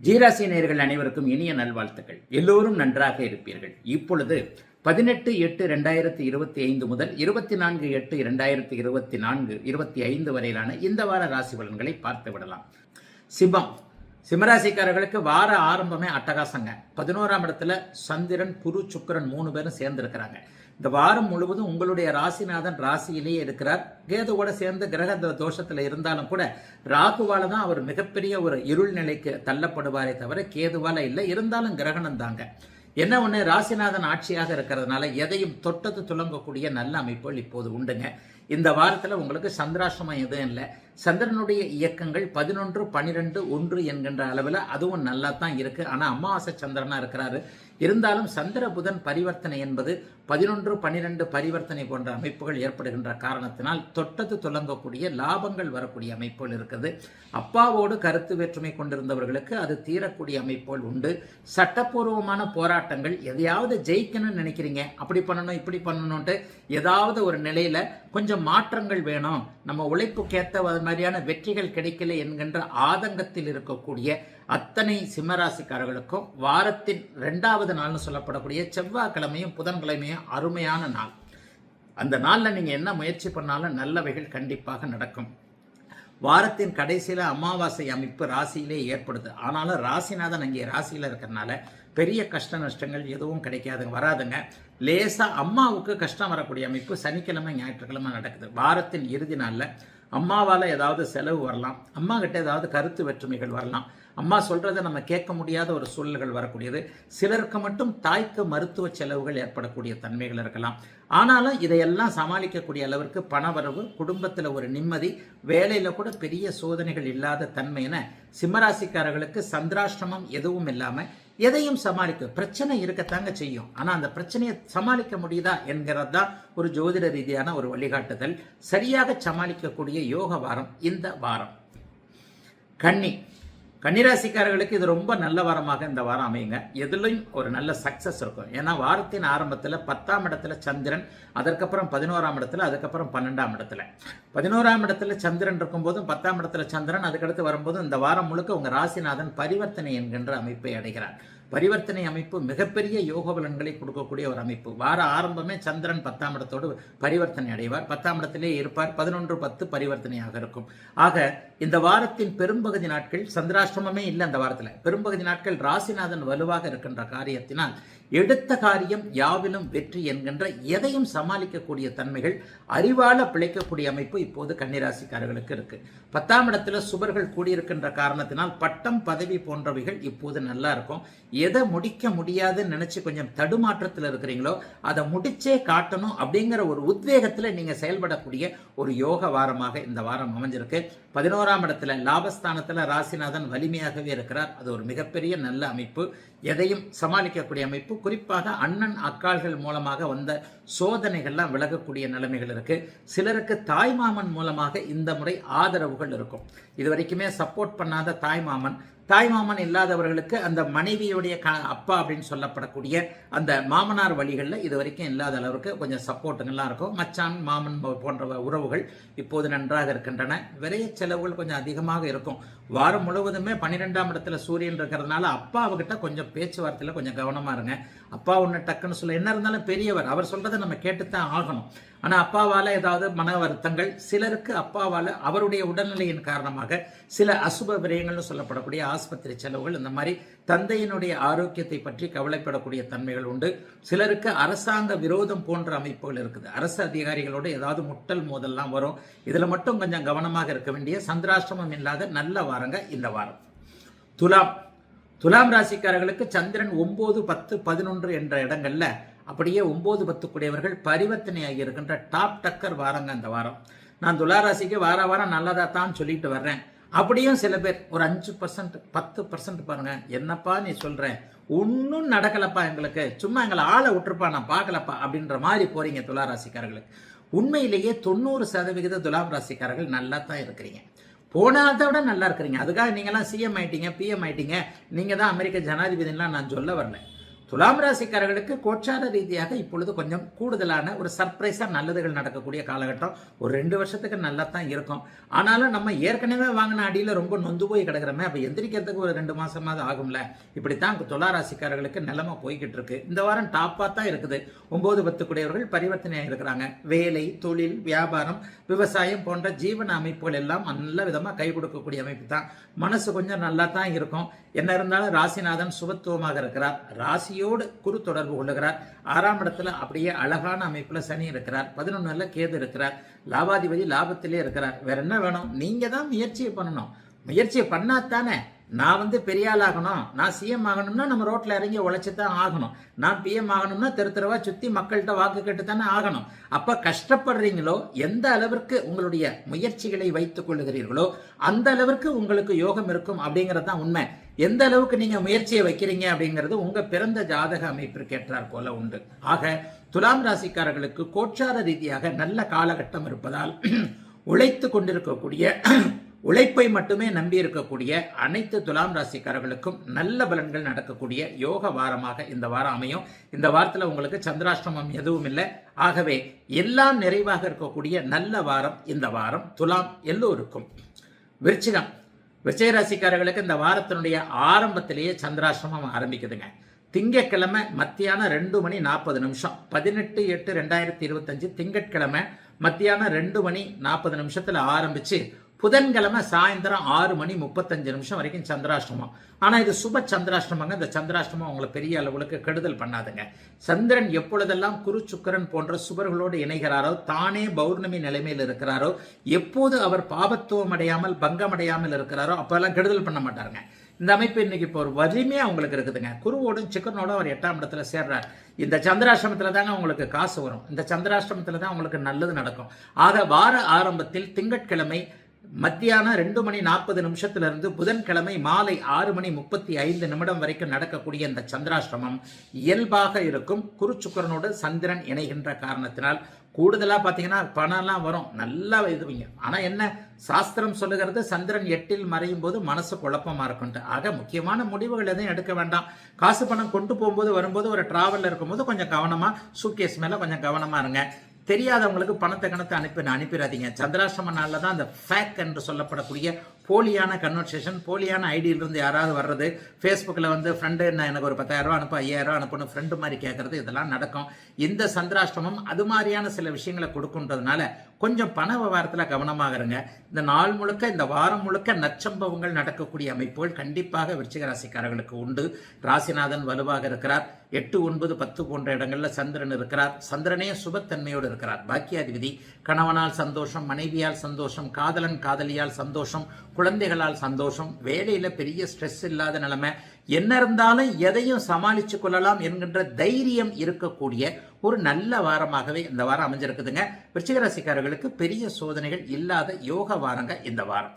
ஜீராசி நேயர்கள் அனைவருக்கும் இனிய நல்வாழ்த்துக்கள். எல்லோரும் நன்றாக இருப்பீர்கள். இப்பொழுது 18/8/2025 முதல் 24/8/2025 வரையிலான இந்த வார ராசி பலன்களை பார்த்து விடலாம். சிம்மராசிக்காரர்களுக்கு வார ஆரம்பமே அட்டகாசங்க. 11ஆம் இடத்துல சந்திரன், குரு, சுக்கிரன் 3 பேரும் சேர்ந்து இருக்கிறாங்க. இந்த வாரம் முழுவதும் உங்களுடைய ராசிநாதன் ராசியிலேயே இருக்கிறார். கேதுவோட சேர்ந்து கிரக தோஷத்துல இருந்தாலும் கூட ராகுவால தான் அவர் மிகப்பெரிய ஒரு இருள் நிலைக்கு தள்ளப்படுவாரே தவிர கேதுவால இல்லை. இருந்தாலும் கிரகணம் தாங்க. என்ன ஒண்ணு, ராசிநாதன் ஆட்சியாக இருக்கிறதுனால எதையும் தொட்டது துளங்கக்கூடிய நல்ல அமைப்புகள் இப்போது உண்டுங்க. இந்த வாரத்தில் உங்களுக்கு சந்திராசிரமம் எதுவும் இல்லை. சந்திரனுடைய இயக்கங்கள் 11, 12, 1 என்கின்ற அளவில் அதுவும் நல்லா தான் இருக்கு. ஆனால் அமாவாசை சந்திரனா இருக்கிறாரு. இருந்தாலும் சந்திர புதன் பரிவர்த்தனை என்பது 11, 12 பரிவர்த்தனை போன்ற அமைப்புகள் ஏற்படுகின்ற காரணத்தினால் தொட்டது துளங்கக்கூடிய லாபங்கள் வரக்கூடிய அமைப்புகள் இருக்குது. அப்பாவோடு கருத்து வேற்றுமை கொண்டிருந்தவர்களுக்கு அது தீரக்கூடிய அமைப்புகள் உண்டு. சட்டப்பூர்வமான போராட்டங்கள், எதையாவது ஜெயிக்கணும்னு நினைக்கிறீங்க, அப்படி பண்ணணும் இப்படி பண்ணணும்ட்டு ஏதாவது ஒரு நிலையில கொஞ்சம் மாற்றங்கள் வேணும், நம்ம உழைப்புக்கேற்ற மாதிரியான வெற்றிகள் கிடைக்கல என்கின்ற ஆதங்கத்தில் இருக்கக்கூடிய அத்தனை சிம்மராசிக்காரர்களுக்கும் வாரத்தின் 2வது நாள்னு சொல்லப்படக்கூடிய செவ்வாய்க்கிழமையும் புதன்கிழமையும் அருமையான நாள். அந்த நாளில் நீங்கள் என்ன முயற்சி பண்ணாலும் நல்லவைகள் கண்டிப்பாக நடக்கும். வாரத்தின் கடைசியில் அமாவாசை அமைப்பு ராசியிலே ஏற்படுது. ஆனாலும் ராசிநாதன் அங்கே ராசியில் இருக்கிறதுனால பெரிய கஷ்ட நஷ்டங்கள் எதுவும் வராதுங்க. லேசா அம்மாவுக்கு கஷ்டம் வரக்கூடிய அமைப்பு சனிக்கிழமை ஞாயிற்றுக்கிழமை நடக்குது. வாரத்தின் இறுதி நாளில் அம்மாவால் ஏதாவது செலவு வரலாம், அம்மா கிட்ட ஏதாவது கருத்து வேற்றுமைகள் வரலாம், அம்மா சொல்றதை நம்ம கேட்க முடியாத ஒரு சூழல்கள் வரக்கூடியது. சிலருக்கு மட்டும் தாய்க்கு மருத்துவ செலவுகள் ஏற்படக்கூடிய தன்மைகள் இருக்கலாம். ஆனாலும் இதையெல்லாம் சமாளிக்கக்கூடிய அளவிற்கு பணவரவு, குடும்பத்தில் ஒரு நிம்மதி, வேலையில கூட பெரிய சோதனைகள் இல்லாத தன்மையின சிம்மராசிக்காரர்களுக்கு சந்திராஷ்டிரமம் எதுவும் இல்லாம எதையும் சமாளிக்க. பிரச்சனை இருக்கத்தாங்க செய்யும், ஆனா அந்த பிரச்சனையை சமாளிக்க முடியுதா என்கிறது தான் ஒரு ஜோதிட ரீதியான ஒரு வழிகாட்டுதல். சரியாக சமாளிக்கக்கூடிய யோக வாரம் இந்த வாரம். கன்னிராசிக்காரர்களுக்கு இது ரொம்ப நல்ல வாரமாக இந்த வாரம் அமையுங்க. எதுலையும் ஒரு நல்ல சக்சஸ் இருக்கும். ஏன்னா வாரத்தின் ஆரம்பத்தில் 10ஆம் இடத்துல சந்திரன், அதற்கப்புறம் 11ஆம் இடத்துல, அதுக்கப்புறம் 12ஆம் இடத்துல. 11ஆம் இடத்துல சந்திரன் இருக்கும்போதும் 10ஆம் இடத்துல சந்திரன், அதுக்கடுத்து வரும்போதும் இந்த வாரம் முழுக்க உங்க ராசிநாதன் பரிவர்த்தனை என்கின்ற அமைப்பை அடைகிறார். பரிவர்த்தனை அமைப்பு மிகப்பெரிய யோக பலன்களை கொடுக்கக்கூடிய ஒரு அமைப்பு. வார ஆரம்பமே சந்திரன் 10ஆம் இடத்தோடு பரிவர்த்தனை அடைவார். 10ஆம் இடத்திலே இருப்பார். 11/10 பரிவர்த்தனையாக இருக்கும். ஆக இந்த வாரத்தின் பெரும்பகுதி நாட்கள் சந்திராஷ்டிரமே இல்லை. அந்த வாரத்தில் பெரும்பகுதி நாட்கள் ராசிநாதன் வலுவாக இருக்கின்ற காரியத்தினால் எடுத்த காரியம் யாவிலும் வெற்றி என்கின்ற எதையும் சமாளிக்கக்கூடிய தன்மைகள், அறிவால பிழைக்கக்கூடிய அமைப்பு இப்போது கன்னிராசிக்காரர்களுக்கு இருக்கு. 10ஆம் இடத்துல சுபர்கள் கூடியிருக்கின்ற காரணத்தினால் பட்டம், பதவி போன்றவைகள் இப்போது நல்லா இருக்கும். எதை முடிக்க முடியாதுன்னு நினைச்சு கொஞ்சம் தடுமாற்றத்தில் இருக்கிறீங்களோ அதை முடிச்சே காட்டணும் அப்படிங்கிற ஒரு உத்வேகத்துல நீங்க செயல்படக்கூடிய ஒரு யோக வாரமாக இந்த வாரம் அமைஞ்சிருக்கு. 11ஆம் இடத்துல லாபஸ்தானத்துல ராசிநாதன் வலிமையாகவே இருக்கிறார். அது ஒரு மிகப்பெரிய நல்ல அமைப்பு. எதையும் சமாளிக்கக்கூடிய அமைப்பு. குறிப்பாக அண்ணன் அக்காள்கள் மூலமாக வந்த சோதனைகள்லாம் விலகக்கூடிய நிலைமைகள் இருக்கு. சிலருக்கு தாய்மாமன் மூலமாக இந்த முறை ஆதரவுகள் இருக்கும். இதுவரைக்குமே சப்போர்ட் பண்ணாத தாய்மாமன் இல்லாதவர்களுக்கு அந்த மனைவியுடைய அப்பா அப்படின்னு சொல்லப்படக்கூடிய அந்த மாமனார் வழிகளில் இது வரைக்கும் இல்லாத அளவுக்கு கொஞ்சம் சப்போர்ட்டுங்கள்லாம் இருக்கும். மச்சான், மாமன் போன்ற உறவுகள் இப்போது நன்றாக இருக்கின்றன. விரைய செலவுகள் கொஞ்சம் அதிகமாக இருக்கும். வாரம் முழுவதுமே 12ஆம் இடத்துல சூரியன் இருக்கிறதுனால அப்பாவுக்கிட்ட கொஞ்சம் பேச்சுவார்த்தையில் கொஞ்சம் கவனமா இருங்க. அப்பா ஒன்று டக்குன்னு சொல்ல, என்ன இருந்தாலும் பெரியவர், அவர் சொல்றதை நம்ம கேட்டுத்தான் ஆகணும். ஆனா அப்பாவால ஏதாவது மன வருத்தங்கள், சிலருக்கு அப்பாவால அவருடைய உடல்நிலையின் காரணமாக சில அசுப விரயங்கள்னு சொல்லப்படக்கூடிய ஆஸ்பத்திரி செலவுகள், இந்த மாதிரி தந்தையினுடைய ஆரோக்கியத்தை பற்றி கவலைப்படக்கூடிய தன்மைகள் உண்டு. சிலருக்கு அரசாங்க விரோதம் போன்ற அமைப்புகள் இருக்குது. அரசு அதிகாரிகளோட ஏதாவது முட்டல் மோதல்லாம் வரும். இதுல மட்டும் கொஞ்சம் கவனமாக இருக்க வேண்டிய சந்திராஷ்டிரமம் இல்லாத நல்ல வாரங்க இந்த வாரம். துலாம் ராசிக்காரர்களுக்கு சந்திரன் 9, 10, 11 என்ற இடங்கள்ல அப்படியே 9, 10 கூடியவர்கள் பரிவர்த்தனையாகி இருக்கின்ற டாப் டக்கர் வாரங்க இந்த வாரம். நான் துளாராசிக்கு வாரம் நல்லதா தான் சொல்லிட்டு வர்றேன். அப்படியும் சில பேர் ஒரு 5%, 10% பாருங்க, என்னப்பா நீ சொல்றேன், ஒன்னும் நடக்கலப்பா, எங்களுக்கு சும்மா எங்களை ஆளை விட்டுருப்பா, நான் பார்க்கலப்பா அப்படின்ற மாதிரி போறீங்க துளாராசிக்காரர்களுக்கு. உண்மையிலேயே 90% துலாம் ராசிக்காரர்கள் நல்லா தான் இருக்கிறீங்க. போனாதை விட நல்லா இருக்கிறீங்க. அதுக்காக நீங்களாம் சிஎம் ஆயிட்டீங்க, பிஎம் ஆயிட்டீங்க, நீங்க தான் அமெரிக்க ஜனாதிபதிலாம் நான் சொல்ல வரல. துலாம் ராசிக்காரர்களுக்கு கோச்சார ரீதியாக இப்பொழுது கொஞ்சம் கூடுதலான ஒரு சர்ப்ரைஸா நல்லதுகள் நடக்கக்கூடிய காலகட்டம். ஒரு 2 வருஷத்துக்கு நல்லா தான் இருக்கும். ஆனாலும் நம்ம ஏற்கனவே வாங்கின அடியில ரொம்ப நொந்து போய் கிடக்கிறோமே, அப்ப எந்திரிக்கிறதுக்கு ஒரு 2 மாசமாவது ஆகும்ல. இப்படித்தான் துலா ராசிக்காரர்களுக்கு நிலைமை போய்கிட்டு இருக்கு. இந்த வாரம் டாப்பா தான் இருக்குது. 9, 10 கூடியவர்கள் பரிவர்த்தனையாக இருக்கிறாங்க. வேலை, தொழில், வியாபாரம், விவசாயம் போன்ற ஜீவன அமைப்புகள் எல்லாம் நல்ல விதமா கை கொடுக்கக்கூடிய அமைப்பு தான். மனசு கொஞ்சம் நல்லா தான் இருக்கும். என்ன இருந்தாலும் ராசிநாதன் சுபத்துவமாக இருக்கிறார். ராசியோடு குரு தொடர்பு கொள்ளுகிறார். 6ஆம் இடத்துல அப்படியே அழகான அமைப்புல சனி இருக்கிறார். 11ல கேது இருக்கிறார். லாபாதிபதி லாபத்திலே இருக்கிறார். வேற என்ன வேணும்? நீங்க தான் முயற்சியை பண்ணணும். முயற்சியை பண்ணாத்தானே நான் பெரிய ஆள் ஆகணும், நான் சிஎம் ஆகணும்னா நம்ம ரோட்ல இறங்கி உழைச்சி தான் ஆகணும். நான் பிஎம் ஆகணும்னா தெருவா சுத்தி மக்கள்கிட்ட வாக்கு கேட்டு தானே ஆகணும். அப்ப கஷ்டப்படுறீங்களோ, எந்த அளவிற்கு உங்களுடைய முயற்சிகளை வைத்துக் கொள்ளுகிறீர்களோ அந்த அளவிற்கு உங்களுக்கு யோகம் இருக்கும் அப்படிங்கிறது தான் உண்மை. எந்த அளவுக்கு நீங்க முயற்சியை வைக்கிறீங்க அப்படிங்கிறது உங்க பிறந்த ஜாதக அமைப்பிற்கு ஏற்றார் போல உண்டு. ஆக துலாம் ராசிக்காரர்களுக்கு கோச்சார ரீதியாக நல்ல காலகட்டம் இருப்பதால் உழைத்து கொண்டிருக்கக்கூடிய உழைப்பை மட்டுமே நம்பி இருக்கக்கூடிய அனைத்து துலாம் ராசிக்காரர்களுக்கும் நல்ல பலன்கள் நடக்கக்கூடிய யோக வாரமாக இந்த வாரம் அமையும். இந்த வாரத்தில் உங்களுக்கு சந்திராஷ்டமம் எதுவும் இல்லை. ஆகவே எல்லாம் நிறைவாக இருக்கக்கூடிய நல்ல வாரம் இந்த வாரம் துலாம் எல்லோருக்கும். விருச்சிகம், விருச்சிக ராசிக்காரர்களுக்கு இந்த வாரத்தினுடைய ஆரம்பத்திலேயே சந்திராஷ்டமம் ஆரம்பிக்குதுங்க. திங்கட்கிழமை மத்தியானம் 2:40 18/8/2025 திங்கட்கிழமை மத்தியானம் 2:40 ஆரம்பிச்சு புதன்கிழமை சாயந்தரம் 6:35 வரைக்கும் சந்திராஷ்டமம். ஆனா இது சுப சந்திராஷ்டமங்க. இந்த சந்திராஷ்டமம் உங்களை பெரிய அளவுக்கு கெடுதல் பண்ணாதுங்க. சந்திரன் எப்பொழுதெல்லாம் குரு சுக்கிரன் போன்ற சுபர்களோடு இணைகிறாரோ, தானே பௌர்ணமி நிலைமையில் இருக்கிறாரோ, எப்போது அவர் பாபத்துவம் அடையாமல் பங்கம் அடையாமல் இருக்கிறாரோ அப்பெல்லாம் கெடுதல் பண்ண மாட்டாருங்க. இந்த அமைப்பு இன்னைக்கு இப்போ ஒரு வலிமையா உங்களுக்கு இருக்குதுங்க. குருவோடும் சுக்கிரனோடும் அவர் 8ஆம் இடத்துல சேர்றார். இந்த சந்திராஷ்டமத்துல தாங்க உங்களுக்கு காசு வரும். இந்த சந்திராஷ்டமத்துல தான் உங்களுக்கு நல்லது நடக்கும். ஆக வார ஆரம்பத்தில் திங்கட்கிழமை மத்தியானம் 2:40 புதன்கிழமை மாலை 6:35 வரைக்கும் நடக்கக்கூடிய இந்த சந்திராஷ்டமம் இயல்பாக இருக்கும். குரு சுக்கிரனோடு சந்திரன் இணைகின்ற காரணத்தினால் கூடுதலா பாத்தீங்கன்னா பணம்லாம் வரும், நல்லா இதுவீங்க. ஆனா என்ன சாஸ்திரம் சொல்லுகிறது, சந்திரன் 8ல் மறையும் போது மனசு குழப்பமா இருக்கும். ஆக முக்கியமான முடிவுகள் எதையும் எடுக்க வேண்டாம். காசு பணம் கொண்டு போகும்போது வரும்போது ஒரு டிராவல்ல இருக்கும்போது கொஞ்சம் கவனமா, சூட்கேஸ் மேல கொஞ்சம் கவனமா இருங்க. தெரியாதவங்களுக்கு பணத்தை அனுப்பிடாதீங்க. சந்திராஷ்டம நாளில் தான் அந்த ஃபேக் என்று சொல்லப்படக்கூடிய போலியான கன்வர்சேஷன், போலியான ஐடியிலிருந்து யாராவது வர்றது, ஃபேஸ்புக்கில் ஃப்ரெண்டு எனக்கு ஒரு 10,000 ரூபா அனுப்பு, 5,000 ரூபா அனுப்புன்னு ஃப்ரெண்டு மாதிரி கேட்கறது, இதெல்லாம் நடக்கும். இந்த சந்திராஷ்டமம் அது மாதிரியான சில விஷயங்களை கொடுக்குன்றதுனால கொஞ்சம் பண விவகாரத்தில் கவனமாக இருங்க. இந்த நாள் முழுக்க, இந்த வாரம் முழுக்க நற்சம்பவங்கள் நடக்கக்கூடிய அமைப்புகள் கண்டிப்பாக விருச்சிக ராசிக்காரர்களுக்கு உண்டு. ராசிநாதன் வலுவாக இருக்கிறார். 8, 9, 10 போன்ற இடங்களில் சந்திரன் இருக்கிறார். சந்திரனே சுபத்தன்மையோடு இருக்கிறார். பாக்கியாதிபதி. கணவனால் சந்தோஷம், மனைவியால் சந்தோஷம், காதலன் காதலியால் சந்தோஷம், குழந்தைகளால் சந்தோஷம், வேலையில பெரிய ஸ்ட்ரெஸ் இல்லாத நிலைமை, என்ன இருந்தாலும் எதையும் சமாளிச்சு கொள்ளலாம் என்கின்ற தைரியம் இருக்கக்கூடிய ஒரு நல்ல வாரமாகவே இந்த வாரம் அமைஞ்சிருக்குதுங்க. விருச்சிக ராசிக்காரர்களுக்கு பெரிய சோதனைகள் இல்லாத யோக வாரங்க இந்த வாரம்.